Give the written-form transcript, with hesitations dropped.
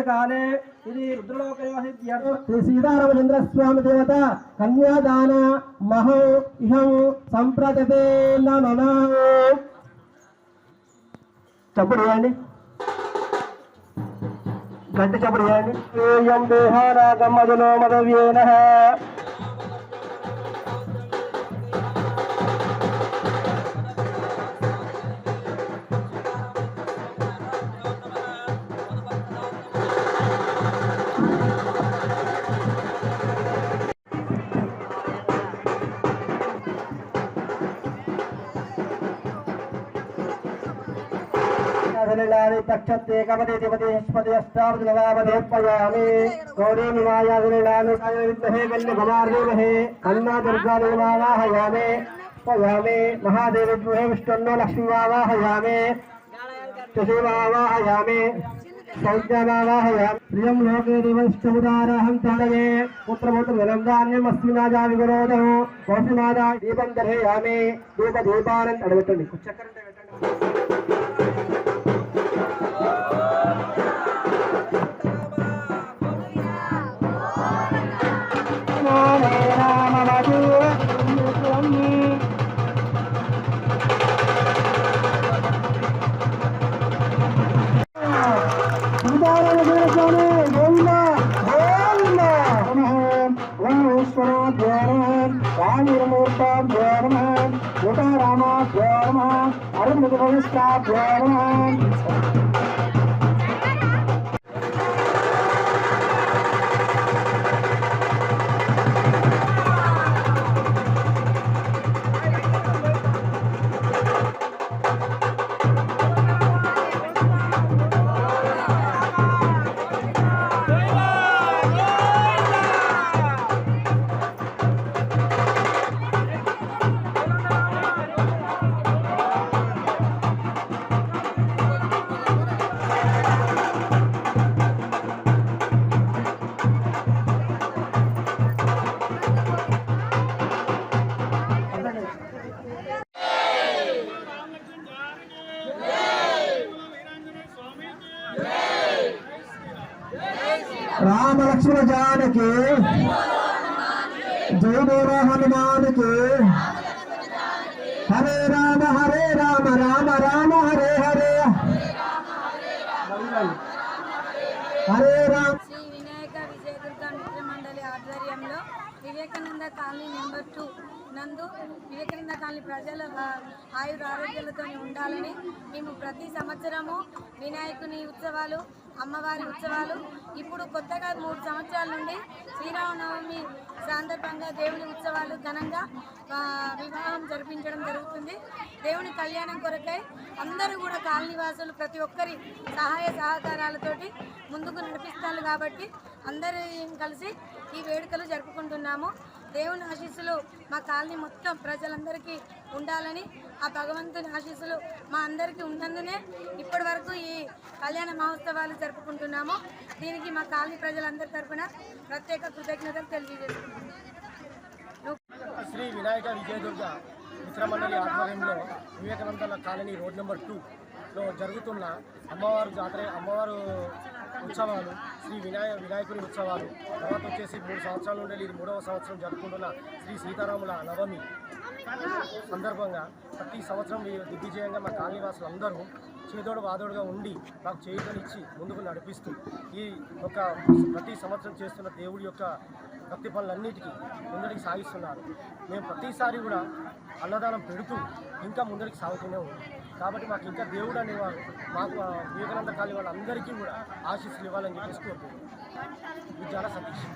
काले ఇది రుద్రలోకయోహిత్యర్థం శ్రీ సీతారామచంద్ర స్వామి దేవత కన్యాదాన మహో ఇహం సంప్రదతే నమః. చప్పుడు చేయండి, గట్టి చప్పుడు చేయండి. ఏయం దేహానాగమదనో మదవ్యేనః तक्षते कवते देवते हस्पति अष्टावदनवावदे पयामि गौरी निवायादिनानि सायविद्महे वल्लभमार्देमहे अन्ना दुर्गा निर्मावाहयामि पयामि महादेव विद्महे विष्णुन्नो लक्ष्मीवाहयामि तुषिवाहयामि सौज्ञावाहयामि प्रियं लोके देवष्टमुदारहं ताडये पुत्रपुत्रधनं धान्यमस्मिनाजा विगरोधो वसुनादा दीपं दर्शयामि दीपदीपानं अडवट्टंడి చక్కరంటే పెట్టండి. राम लक्ष्मण जानकी जय देव हनुमान के हरे राम राम राम हरे हरे हरे राम. శ్రీ వినాయక విజయ దుర్గా మిత్ర మండలి ఆధ్వర్యంలో వివేకానంద కాలనీ నెంబర్ 2 నందు వివేకానంద కాలనీ ప్రజల ఆయుర ఆరోగ్యాలతో ఉండాలని మేము ప్రతి సంవత్సరము వినాయకుని ఉత్సవాలు, అమ్మవారి ఉత్సవాలు, ఇప్పుడు కొత్తగా 3 సంవత్సరాల నుండి శ్రీరామనవమి సందర్భంగా దేవుని ఉత్సవాలు ఘనంగా వివాహం జరిపించడం జరుగుతుంది. దేవుని కళ్యాణం కొరకై అందరూ కూడా కాలనీవాసులు ప్రతి ఒక్కరి సహాయ సహకారాలతోటి ముందుకు నడిపిస్తారు కాబట్టి అందరూ కలిసి ఈ వేడుకలు జరుపుకుంటున్నాము. దేవుని ఆశీస్సులు మా కాలనీ మొత్తం ప్రజలందరికీ ఉండాలని, ఆ భగవంతుని ఆశీస్సులు మా అందరికీ ఉన్నందునే ఇప్పటి వరకు ఈ కళ్యాణ మహోత్సవాలు జరుపుకుంటున్నాము. దీనికి మా కాలనీ ప్రజలందరి తరఫున ప్రత్యేక కృతజ్ఞతలు తెలియజేస్తున్నాము. శ్రీ వినాయక విజయదుర్గ మిత్రమండలి ఆధ్వర్యంలో వివేకానంద కాలనీ రోడ్ నెంబర్ 2లో జరుగుతున్న అమ్మవారు జాతర, అమ్మవారు ఉత్సవాలు, శ్రీ వినాయకుడి ఉత్సవాలు, తర్వాత వచ్చేసి 3 సంవత్సరాల నుండి ఇది 3వ సంవత్సరం జరుపుకుంటున్న శ్రీ సీతారాముల నవమి సందర్భంగా ప్రతి సంవత్సరం దిగ్విజయంగా మా కాలనీవాసులు అందరూ చేదోడు వాదోడుగా ఉండి మాకు చేయుతనిచ్చి ముందుకు నడిపిస్తూ ఈ యొక్క ప్రతి సంవత్సరం చేస్తున్న దేవుడి యొక్క భక్తి పనులన్నిటికీ ముందరికి సాగిస్తున్నారు. మేము ప్రతిసారి కూడా అన్నదానం పెడుతూ ఇంకా ముందరికి సాగుతూనే ఉన్నాం. కాబట్టి మాకు ఇంకా దేవుడు అనేవారు మాకు వివేకానంద కాలనీ వాళ్ళందరికీ కూడా ఆశీస్సులు ఇవ్వాలని చెప్పేసి కోరుకుంటున్నాం. విద్యాల సతీష్.